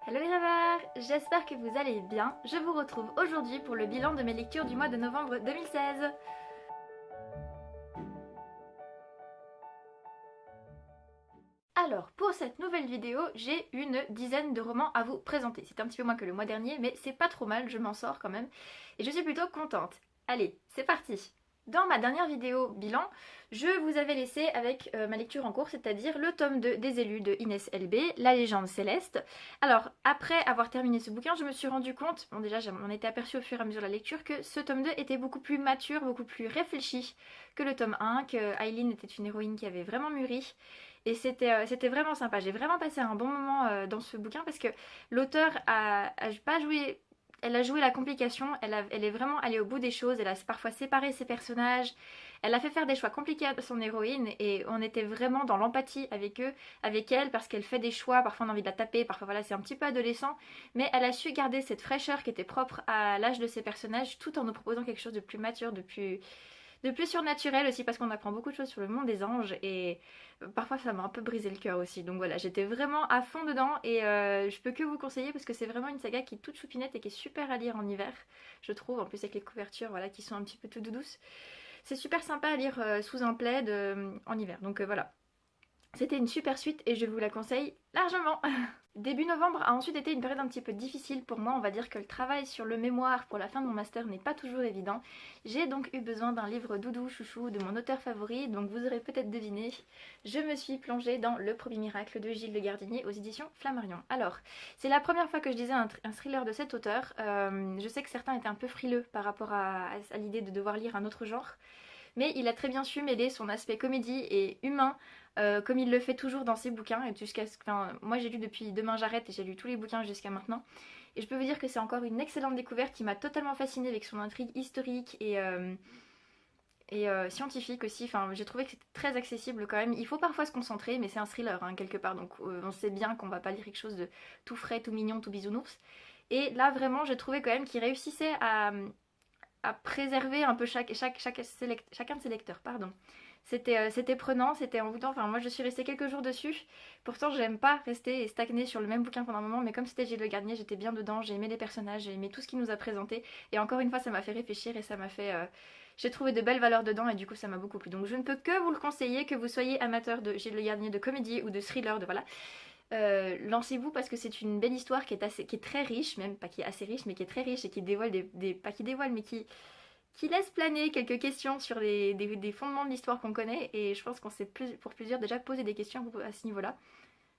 Hello les rêveurs, j'espère que vous allez bien. Je vous retrouve aujourd'hui pour le bilan de mes lectures du mois de novembre 2016. Alors, pour cette nouvelle vidéo, j'ai une dizaine de romans à vous présenter. C'est un petit peu moins que le mois dernier, mais c'est pas trop mal, je m'en sors quand même. Et je suis plutôt contente. Allez, c'est parti. Dans ma dernière vidéo bilan, je vous avais laissé avec ma lecture en cours, c'est-à-dire le tome 2 des élus de Inès LB, La légende céleste. Alors, après avoir terminé ce bouquin, je me suis rendu compte, bon déjà j'en étais aperçue au fur et à mesure de la lecture, que ce tome 2 était beaucoup plus mature, beaucoup plus réfléchi que le tome 1, que Aileen était une héroïne qui avait vraiment mûri. Et c'était vraiment sympa. J'ai vraiment passé un bon moment dans ce bouquin parce que l'auteur a pas joué. Elle a joué la complication, elle est vraiment allée au bout des choses, elle a parfois séparé ses personnages, elle a fait faire des choix compliqués à son héroïne et on était vraiment dans l'empathie avec eux, avec elle, parce qu'elle fait des choix, parfois on a envie de la taper, parfois voilà c'est un petit peu adolescent, mais elle a su garder cette fraîcheur qui était propre à l'âge de ses personnages tout en nous proposant quelque chose de plus mature, de plus surnaturel aussi parce qu'on apprend beaucoup de choses sur le monde des anges et parfois ça m'a un peu brisé le cœur aussi. Donc voilà, j'étais vraiment à fond dedans et je peux que vous conseiller parce que c'est vraiment une saga qui est toute choupinette et qui est super à lire en hiver, je trouve, en plus avec les couvertures voilà, qui sont un petit peu tout douces. C'est super sympa à lire sous un plaid en hiver, donc voilà. C'était une super suite et je vous la conseille largement. Début novembre a ensuite été une période un petit peu difficile pour moi, on va dire que le travail sur le mémoire pour la fin de mon master n'est pas toujours évident. J'ai donc eu besoin d'un livre doudou chouchou de mon auteur favori, donc vous aurez peut-être deviné, je me suis plongée dans Le Premier Miracle de Gilles Le Gardinier aux éditions Flammarion. Alors, c'est la première fois que je lisais un thriller de cet auteur, je sais que certains étaient un peu frileux par rapport à l'idée de devoir lire un autre genre, mais il a très bien su mêler son aspect comédie et humain, comme il le fait toujours dans ses bouquins. Et moi j'ai lu depuis Demain j'arrête et j'ai lu tous les bouquins jusqu'à maintenant. Et je peux vous dire que c'est encore une excellente découverte qui m'a totalement fascinée avec son intrigue historique et scientifique aussi. Enfin, j'ai trouvé que c'était très accessible quand même. Il faut parfois se concentrer, mais c'est un thriller hein, quelque part. Donc on sait bien qu'on va pas lire quelque chose de tout frais, tout mignon, tout bisounours. Et là vraiment j'ai trouvé quand même qu'il réussissait à préserver un peu chacun de ses lecteurs. Pardon. C'était prenant, c'était envoûtant. Enfin, moi je suis restée quelques jours dessus. Pourtant, j'aime pas rester et stagner sur le même bouquin pendant un moment, mais comme c'était Gilles Le Gardinier, j'étais bien dedans. J'ai aimé les personnages, j'ai aimé tout ce qu'il nous a présenté. Et encore une fois, ça m'a fait réfléchir et ça m'a fait. J'ai trouvé de belles valeurs dedans et du coup, ça m'a beaucoup plu. Donc, je ne peux que vous le conseiller, que vous soyez amateur de Gilles Le Gardinier, de comédie ou de thriller, de voilà. Lancez-vous parce que c'est une belle histoire qui est très riche, même pas qui est assez riche, mais qui est très riche et qui dévoile pas qui dévoile, mais qui laisse planer quelques questions sur des fondements de l'histoire qu'on connaît. Et je pense qu'on s'est pour plusieurs déjà posé des questions à ce niveau-là.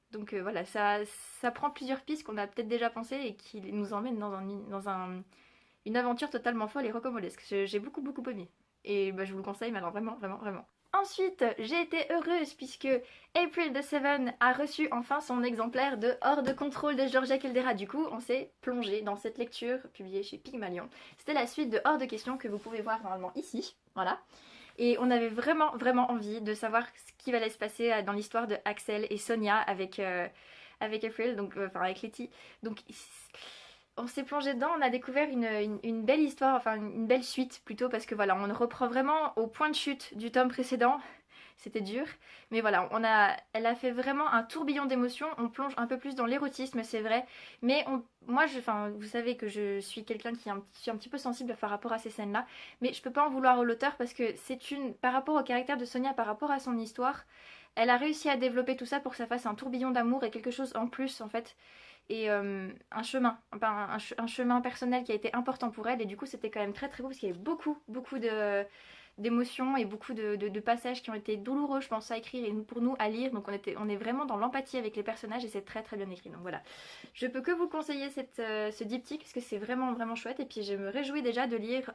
Donc voilà, ça prend plusieurs pistes qu'on a peut-être déjà pensées et qui nous emmènent une aventure totalement folle et rocambolesque. J'ai beaucoup aimé. Et bah, je vous le conseille maintenant, vraiment, vraiment, vraiment. Ensuite, j'ai été heureuse puisque April the Seven a reçu enfin son exemplaire de Hors de contrôle de Georgia Caldera. Du coup, on s'est plongé dans cette lecture publiée chez Pygmalion. C'était la suite de Hors de question que vous pouvez voir normalement ici. Voilà. Et on avait vraiment, vraiment envie de savoir ce qui allait se passer dans l'histoire de Axel et Sonia avec April, donc, enfin avec Letty. Donc on s'est plongé dedans, on a découvert une belle histoire, enfin une belle suite plutôt, parce que voilà, on reprend vraiment au point de chute du tome précédent. C'était dur, mais voilà, elle a fait vraiment un tourbillon d'émotions. On plonge un peu plus dans l'érotisme, c'est vrai, mais vous savez que je suis quelqu'un qui est un petit peu sensible par rapport à ces scènes-là, mais je peux pas en vouloir à l'auteur parce que par rapport au caractère de Sonia, par rapport à son histoire, elle a réussi à développer tout ça pour que ça fasse un tourbillon d'amour et quelque chose en plus en fait et un chemin, un chemin personnel qui a été important pour elle et du coup c'était quand même très très beau parce qu'il y avait beaucoup d'émotions et beaucoup de passages qui ont été douloureux je pense à écrire et pour nous à lire, donc on est vraiment dans l'empathie avec les personnages et c'est très très bien écrit, donc voilà, je peux que vous conseiller ce diptyque parce que c'est vraiment vraiment chouette et puis je me réjouis déjà de lire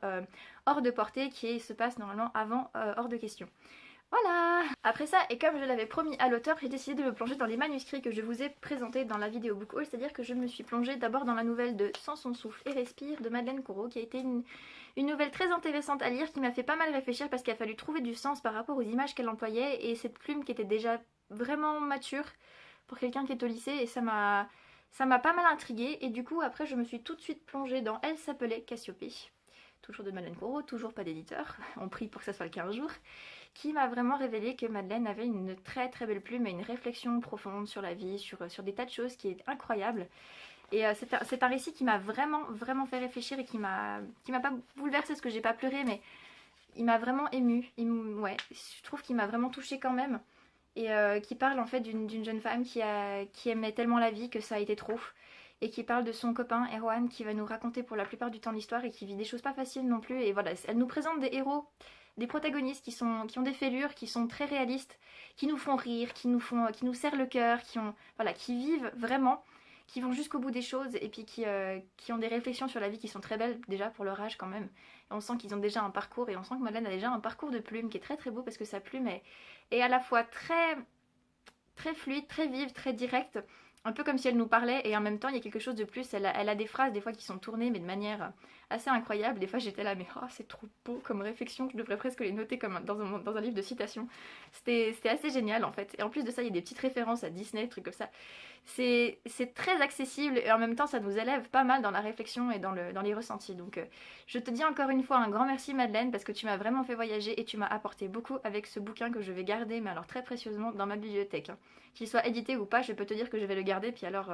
Hors de portée qui se passe normalement avant Hors de question. Voilà! Après ça, et comme je l'avais promis à l'auteur, j'ai décidé de me plonger dans les manuscrits que je vous ai présentés dans la vidéo book haul, c'est-à-dire que je me suis plongée d'abord dans la nouvelle de Sans son souffle et respire de Madeleine Corot, qui a été une nouvelle très intéressante à lire, qui m'a fait pas mal réfléchir parce qu'il a fallu trouver du sens par rapport aux images qu'elle employait et cette plume qui était déjà vraiment mature pour quelqu'un qui est au lycée et ça m'a pas mal intriguée et du coup après je me suis tout de suite plongée dans Elle s'appelait Cassiopée. Toujours de Madeleine Corot, toujours pas d'éditeur, on prie pour que ça soit le 15 jours, qui m'a vraiment révélé que Madeleine avait une très très belle plume et une réflexion profonde sur la vie, sur des tas de choses qui est incroyable. Et c'est un récit qui m'a vraiment, vraiment fait réfléchir et qui m'a pas bouleversée parce que j'ai pas pleuré, mais il m'a vraiment émue. Ouais, je trouve qu'il m'a vraiment touchée quand même. Et qui parle en fait d'une jeune femme qui aimait tellement la vie que ça a été trop. Et qui parle de son copain Erwan qui va nous raconter pour la plupart du temps l'histoire et qui vit des choses pas faciles non plus. Et voilà, elle nous présente des héros, des protagonistes qui ont des fêlures, qui sont très réalistes, qui nous font rire, qui nous serrent le cœur, qui vivent vraiment, qui vont jusqu'au bout des choses et puis qui ont des réflexions sur la vie qui sont très belles déjà pour leur âge quand même. Et on sent qu'ils ont déjà un parcours et on sent que Madeleine a déjà un parcours de plume qui est très très beau parce que sa plume est à la fois très, très fluide, très vive, très directe. Un peu comme si elle nous parlait et en même temps il y a quelque chose de plus. Elle a des phrases des fois qui sont tournées mais de manière assez incroyable. Des fois j'étais là mais oh, c'est trop beau comme réflexion, je devrais presque les noter comme dans un livre de citations. C'était assez génial en fait. Et en plus de ça il y a des petites références à Disney, des trucs comme ça. C'est très accessible et en même temps ça nous élève pas mal dans la réflexion et dans les ressentis. Donc je te dis encore une fois un grand merci Madeleine parce que tu m'as vraiment fait voyager et tu m'as apporté beaucoup avec ce bouquin que je vais garder mais alors très précieusement dans ma bibliothèque. Qu'il soit édité ou pas, je peux te dire que je vais le garder puis alors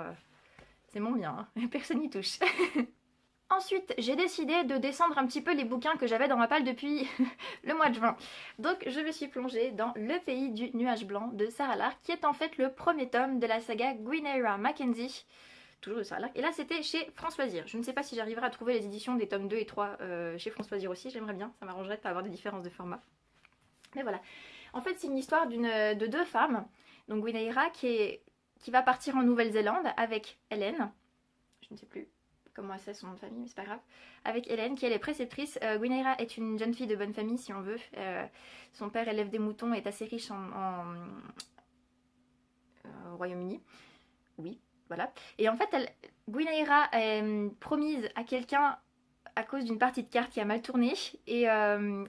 c'est mon bien, hein. Personne n'y touche. Ensuite, j'ai décidé de descendre un petit peu les bouquins que j'avais dans ma palle depuis le mois de juin. Donc je me suis plongée dans Le pays du nuage blanc de Sarah Lark, qui est en fait le premier tome de la saga Gwyneira Mackenzie, toujours de Sarah Lark. Et là c'était chez France Loisirs. Je ne sais pas si j'arriverai à trouver les éditions des tomes 2 et 3 chez France Loisirs aussi, j'aimerais bien, ça m'arrangerait de pas avoir des différences de format. Mais voilà. En fait c'est une histoire de deux femmes, donc Gwyneira qui va partir en Nouvelle-Zélande avec Hélène, je ne sais plus comment c'est son nom de famille, mais c'est pas grave, avec Hélène qui elle est préceptrice. Gwyneira est une jeune fille de bonne famille si on veut. Son père élève des moutons et est assez riche au Royaume-Uni. Oui, voilà. Et en fait, Gwyneira est promise à quelqu'un à cause d'une partie de cartes qui a mal tourné. Et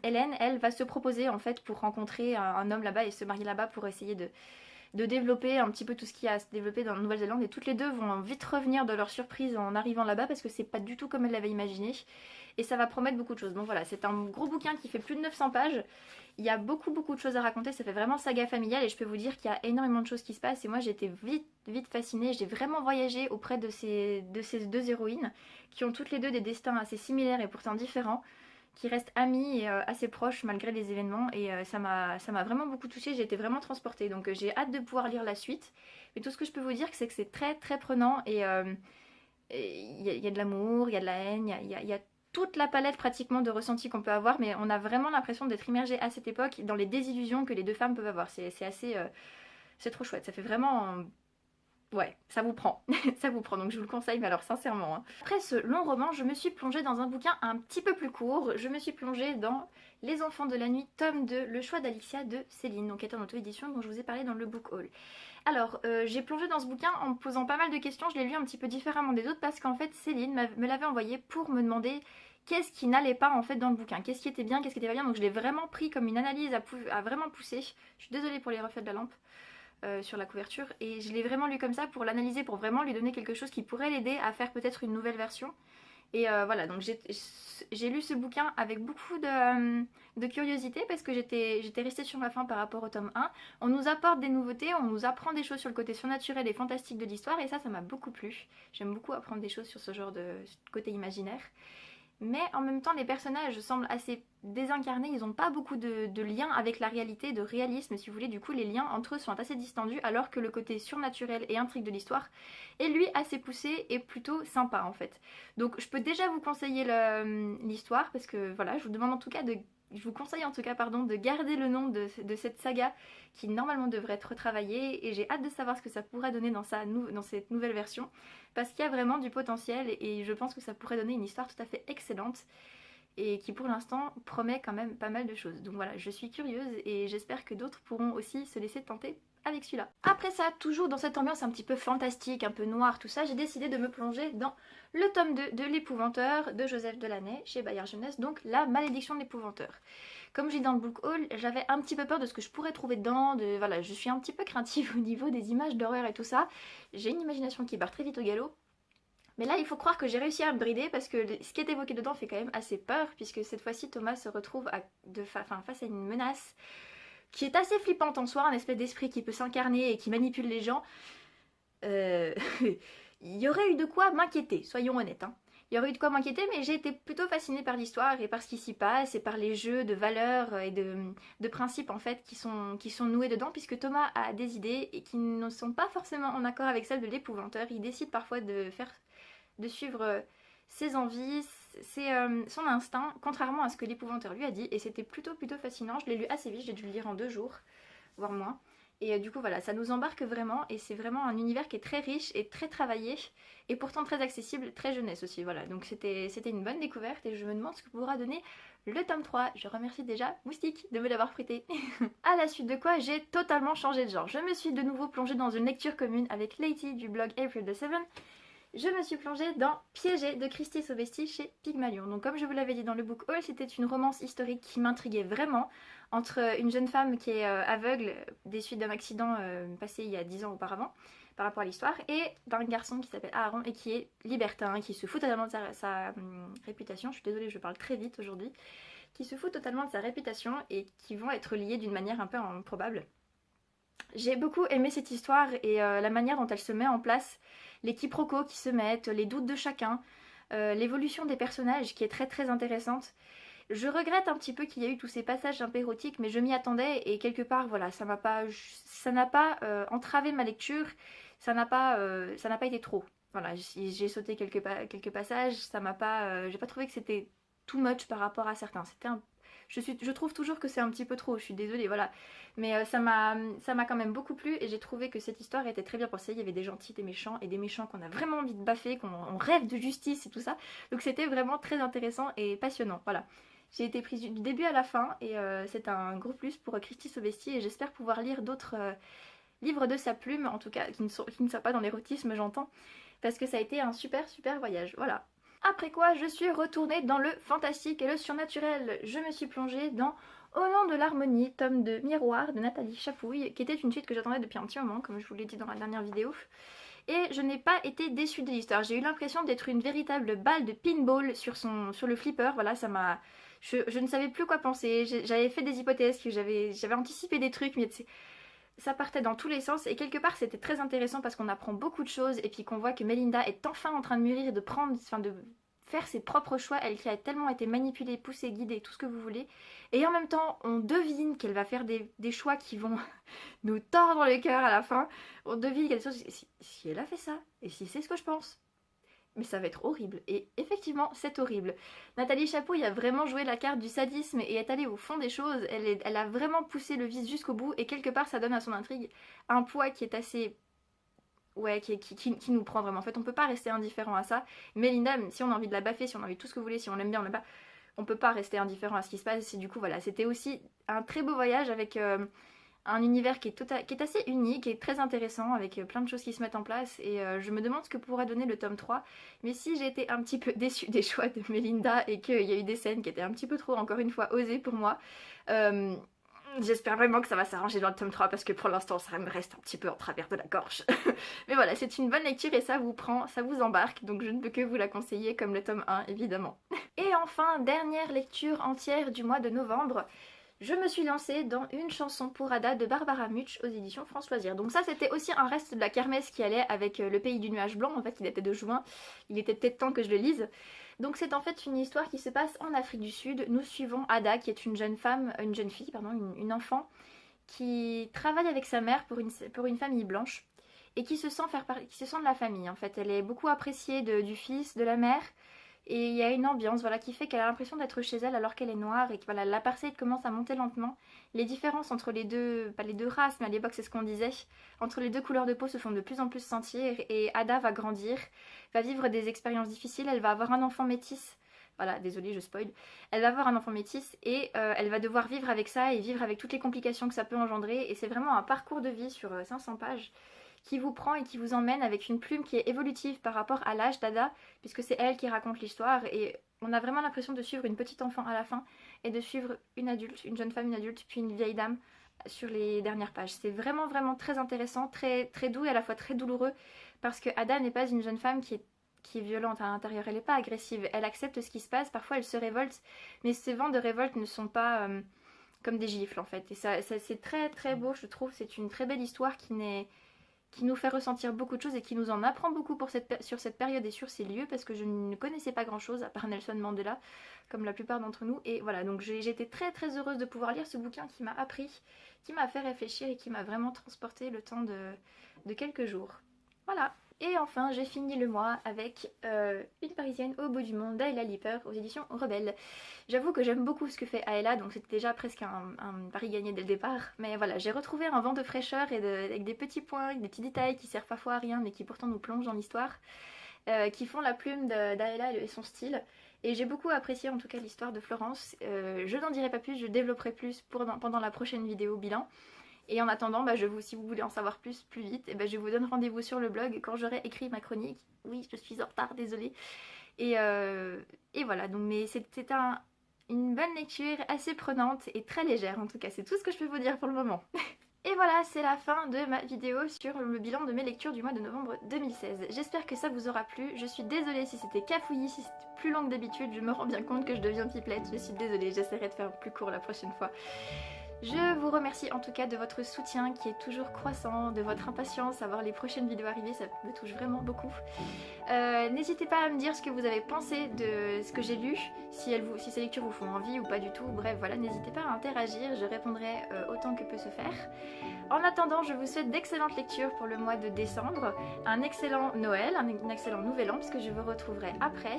Hélène, elle, va se proposer en fait pour rencontrer un homme là-bas et se marier là-bas pour essayer de développer un petit peu tout ce qu'il y a à se développer dans la Nouvelle-Zélande. Et toutes les deux vont vite revenir de leur surprise en arrivant là-bas parce que c'est pas du tout comme elles l'avaient imaginé. Et ça va promettre beaucoup de choses. Donc voilà, c'est un gros bouquin qui fait plus de 900 pages. Il y a beaucoup de choses à raconter. Ça fait vraiment saga familiale et je peux vous dire qu'il y a énormément de choses qui se passent. Et moi j'ai été vite fascinée. J'ai vraiment voyagé auprès de ces deux héroïnes qui ont toutes les deux des destins assez similaires et pourtant différents, qui restent amies et assez proches malgré les événements. Et ça m'a vraiment beaucoup touchée, j'ai été vraiment transportée. Donc j'ai hâte de pouvoir lire la suite. Mais tout ce que je peux vous dire, c'est que c'est très très prenant. Et il y a de l'amour, il y a de la haine, il y a toute la palette pratiquement de ressentis qu'on peut avoir. Mais on a vraiment l'impression d'être immergé à cette époque dans les désillusions que les deux femmes peuvent avoir. C'est assez... c'est trop chouette, ça fait vraiment... Ouais, ça vous prend, ça vous prend, donc je vous le conseille, mais alors sincèrement. Hein. Après ce long roman, je me suis plongée dans un bouquin un petit peu plus court. Je me suis plongée dans Les Enfants de la Nuit, tome 2, Le choix d'Alicia de Céline, donc qui est en auto-édition dont je vous ai parlé dans le book haul. Alors, j'ai plongé dans ce bouquin en me posant pas mal de questions, je l'ai lu un petit peu différemment des autres parce qu'en fait Céline me l'avait envoyé pour me demander qu'est-ce qui n'allait pas en fait dans le bouquin, qu'est-ce qui était bien, qu'est-ce qui était pas bien, donc je l'ai vraiment pris comme une analyse à vraiment pousser. Je suis désolée pour les reflets de la lampe. Sur la couverture et je l'ai vraiment lu comme ça pour l'analyser, pour vraiment lui donner quelque chose qui pourrait l'aider à faire peut-être une nouvelle version. Et voilà, donc j'ai lu ce bouquin avec beaucoup de curiosité parce que j'étais restée sur ma faim par rapport au tome 1. On nous apporte des nouveautés, on nous apprend des choses sur le côté surnaturel et fantastique de l'histoire et ça m'a beaucoup plu. J'aime beaucoup apprendre des choses sur ce genre de côté imaginaire. Mais en même temps les personnages semblent assez désincarnés, ils n'ont pas beaucoup de liens avec la réalité, de réalisme si vous voulez, du coup les liens entre eux sont assez distendus alors que le côté surnaturel et intrigue de l'histoire est lui assez poussé et plutôt sympa en fait. Donc je peux déjà vous conseiller l'histoire parce que voilà, je vous demande en tout cas je vous conseille en tout cas de garder le nom de cette saga qui normalement devrait être retravaillée et j'ai hâte de savoir ce que ça pourrait donner dans cette nouvelle version parce qu'il y a vraiment du potentiel et je pense que ça pourrait donner une histoire tout à fait excellente et qui pour l'instant promet quand même pas mal de choses. Donc voilà, je suis curieuse et j'espère que d'autres pourront aussi se laisser tenter avec celui-là. Après ça, toujours dans cette ambiance un petit peu fantastique, un peu noire, tout ça, j'ai décidé de me plonger dans le tome 2 de L'Épouvanteur de Joseph Delaney chez Bayard Jeunesse, donc La Malédiction de l'Épouvanteur. Comme je dis dans le book haul, j'avais un petit peu peur de ce que je pourrais trouver dedans, voilà, je suis un petit peu craintive au niveau des images d'horreur et tout ça. J'ai une imagination qui part très vite au galop. Mais là, il faut croire que j'ai réussi à me brider parce que ce qui est évoqué dedans fait quand même assez peur puisque cette fois-ci, Thomas se retrouve face à une menace qui est assez flippante en soi, un espèce d'esprit qui peut s'incarner et qui manipule les gens. il y aurait eu de quoi m'inquiéter, soyons honnêtes. Hein. Il y aurait eu de quoi m'inquiéter, mais j'ai été plutôt fascinée par l'histoire et par ce qui s'y passe et par les jeux de valeurs et de principes en fait qui sont noués dedans, puisque Thomas a des idées et qui ne sont pas forcément en accord avec celles de l'épouvanteur. Il décide parfois de suivre ses envies, son instinct, contrairement à ce que l'épouvanteur lui a dit, et c'était plutôt fascinant. Je l'ai lu assez vite, j'ai dû le lire en 2 jours, voire moins. Et du coup voilà, ça nous embarque vraiment et c'est vraiment un univers qui est très riche et très travaillé et pourtant très accessible, très jeunesse aussi, voilà. Donc c'était une bonne découverte et je me demande ce que pourra donner le tome 3. Je remercie déjà Moustique de me l'avoir prêté. À la suite de quoi, j'ai totalement changé de genre. Je me suis de nouveau plongée dans une lecture commune avec Lady du blog April the Seven. Je me suis plongée dans Piégée de Christie Sobesti chez Pygmalion. Donc comme je vous l'avais dit dans le book haul, c'était une romance historique qui m'intriguait vraiment entre une jeune femme qui est aveugle des suites d'un accident passé il y a 10 ans auparavant par rapport à l'histoire et d'un garçon qui s'appelle Aaron et qui est libertin, qui se fout totalement de sa réputation. Je suis désolée, je parle très vite aujourd'hui. Qui se fout totalement de sa réputation et qui vont être liés d'une manière un peu improbable. J'ai beaucoup aimé cette histoire et la manière dont elle se met en place, les quiproquos qui se mettent, les doutes de chacun, l'évolution des personnages qui est très intéressante. Je regrette un petit peu qu'il y ait eu tous ces passages un peu érotiques, mais je m'y attendais et quelque part, voilà, ça n'a pas entravé ma lecture, ça n'a pas été trop. Voilà, j'ai sauté quelques passages, j'ai pas trouvé que c'était too much par rapport à certains. Je trouve toujours que c'est un petit peu trop, je suis désolée, voilà. Mais ça m'a quand même beaucoup plu et j'ai trouvé que cette histoire était très bien pensée. Il y avait des gentils, des méchants et des méchants qu'on a vraiment envie de baffer, qu'on rêve de justice et tout ça. Donc c'était vraiment très intéressant et passionnant, voilà. J'ai été prise du début à la fin et c'est un gros plus pour Christie Sobesti et j'espère pouvoir lire d'autres livres de sa plume, en tout cas qui ne soient pas dans l'érotisme, j'entends, parce que ça a été un super voyage, voilà. Après quoi, je suis retournée dans le fantastique et le surnaturel. Je me suis plongée dans Au nom de l'harmonie, tome de Miroir de Nathalie Chapouille, qui était une suite que j'attendais depuis un petit moment, comme je vous l'ai dit dans la dernière vidéo. Et je n'ai pas été déçue de l'histoire. J'ai eu l'impression d'être une véritable balle de pinball sur le flipper. Voilà, ça m'a... Je ne savais plus quoi penser. J'avais fait des hypothèses, j'avais anticipé des trucs, mais ça partait dans tous les sens et quelque part c'était très intéressant parce qu'on apprend beaucoup de choses et puis qu'on voit que Melinda est enfin en train de mûrir et de faire ses propres choix, elle qui a tellement été manipulée, poussée, guidée, tout ce que vous voulez. Et en même temps, on devine qu'elle va faire des choix qui vont nous tordre le cœur à la fin. On devine quelque chose, si elle a fait ça, et si c'est ce que je pense, mais ça va être horrible. Et effectivement, c'est horrible. Nathalie Chapouille a vraiment joué la carte du sadisme et est allée au fond des choses. Elle a vraiment poussé le vice jusqu'au bout et quelque part, ça donne à son intrigue un poids qui est assez... Ouais, qui nous prend vraiment. En fait, on peut pas rester indifférent à ça. Melinda, même si on a envie de la baffer, si on a envie de tout ce que vous voulez, si on l'aime bien, on l'aime pas, on peut pas rester indifférent à ce qui se passe. Et du coup, voilà, c'était aussi un très beau voyage avec... un univers qui est assez unique et très intéressant avec plein de choses qui se mettent en place et je me demande ce que pourra donner le tome 3, mais si j'ai été un petit peu déçue des choix de Melinda et qu'il y a eu des scènes qui étaient un petit peu trop, encore une fois, osées pour moi, j'espère vraiment que ça va s'arranger dans le tome 3 parce que pour l'instant ça me reste un petit peu en travers de la gorge. Mais voilà, c'est une bonne lecture et ça vous prend, ça vous embarque, donc je ne peux que vous la conseiller comme le tome 1 évidemment. Et enfin, dernière lecture entière du mois de novembre, je me suis lancée dans Une chanson pour Ada de Barbara Mutch aux éditions France Loisirs. Donc ça c'était aussi un reste de la kermesse qui allait avec Le Pays du Nuage Blanc, en fait il était de juin, il était peut-être temps que je le lise. Donc c'est en fait une histoire qui se passe en Afrique du Sud. Nous suivons Ada qui est une jeune fille, une enfant qui travaille avec sa mère pour une famille blanche et qui se sent de la famille en fait. Elle est beaucoup appréciée du fils, de la mère. Et il y a une ambiance voilà, qui fait qu'elle a l'impression d'être chez elle alors qu'elle est noire et que voilà, l'apartheid commence à monter lentement. Les différences entre les deux, pas les deux races, mais à l'époque c'est ce qu'on disait, entre les deux couleurs de peau se font de plus en plus sentir et Ada va grandir, va vivre des expériences difficiles, elle va avoir un enfant métis. Voilà, désolée, je spoil. Elle va avoir un enfant métis et elle va devoir vivre avec ça et vivre avec toutes les complications que ça peut engendrer. Et c'est vraiment un parcours de vie sur 500 pages qui vous prend et qui vous emmène avec une plume qui est évolutive par rapport à l'âge d'Ada, puisque c'est elle qui raconte l'histoire, et on a vraiment l'impression de suivre une petite enfant à la fin, et de suivre une adulte, une jeune femme, une adulte, puis une vieille dame sur les dernières pages. C'est vraiment très intéressant, très doux et à la fois très douloureux, parce que Ada n'est pas une jeune femme qui est violente à l'intérieur, elle n'est pas agressive, elle accepte ce qui se passe, parfois elle se révolte, mais ces vents de révolte ne sont pas comme des gifles en fait, et ça c'est très beau je trouve, c'est une très belle histoire qui qui nous fait ressentir beaucoup de choses et qui nous en apprend beaucoup sur cette période et sur ces lieux, parce que je ne connaissais pas grand chose à part Nelson Mandela, comme la plupart d'entre nous. Et voilà, donc j'ai été très très heureuse de pouvoir lire ce bouquin qui m'a appris, qui m'a fait réfléchir et qui m'a vraiment transporté le temps de quelques jours. Voilà. Et enfin, j'ai fini le mois avec Une Parisienne au bout du monde d'Ayla Leeper aux éditions Rebelle. J'avoue que j'aime beaucoup ce que fait Ayla, donc c'était déjà presque un pari gagné dès le départ. Mais voilà, j'ai retrouvé un vent de fraîcheur et avec des petits points, avec des petits détails qui servent parfois à rien, mais qui pourtant nous plongent dans l'histoire, qui font la plume d'Ayla et son style. Et j'ai beaucoup apprécié en tout cas l'histoire de Florence. Je n'en dirai pas plus, je développerai plus pendant la prochaine vidéo bilan. Et en attendant, si vous voulez en savoir plus vite, je vous donne rendez-vous sur le blog quand j'aurai écrit ma chronique. Oui, je suis en retard, désolée. Et voilà, donc mais c'était une bonne lecture, assez prenante et très légère en tout cas. C'est tout ce que je peux vous dire pour le moment. Et voilà, c'est la fin de ma vidéo sur le bilan de mes lectures du mois de novembre 2016. J'espère que ça vous aura plu. Je suis désolée si c'était cafouillis, si c'était plus long que d'habitude. Je me rends bien compte que je deviens pipelette. Je suis désolée, j'essaierai de faire plus court la prochaine fois. Je vous remercie en tout cas de votre soutien qui est toujours croissant, de votre impatience à voir les prochaines vidéos arriver, ça me touche vraiment beaucoup. N'hésitez pas à me dire ce que vous avez pensé de ce que j'ai lu, si ces lectures vous font envie ou pas du tout. Bref, voilà, n'hésitez pas à interagir, je répondrai autant que peut se faire. En attendant, je vous souhaite d'excellentes lectures pour le mois de décembre, un excellent Noël, un excellent Nouvel An, puisque je vous retrouverai après.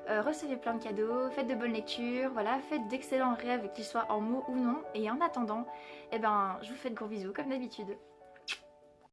Recevez plein de cadeaux, faites de bonnes lectures, voilà, faites d'excellents rêves, qu'ils soient en mots ou non. Et en attendant, je vous fais de gros bisous comme d'habitude.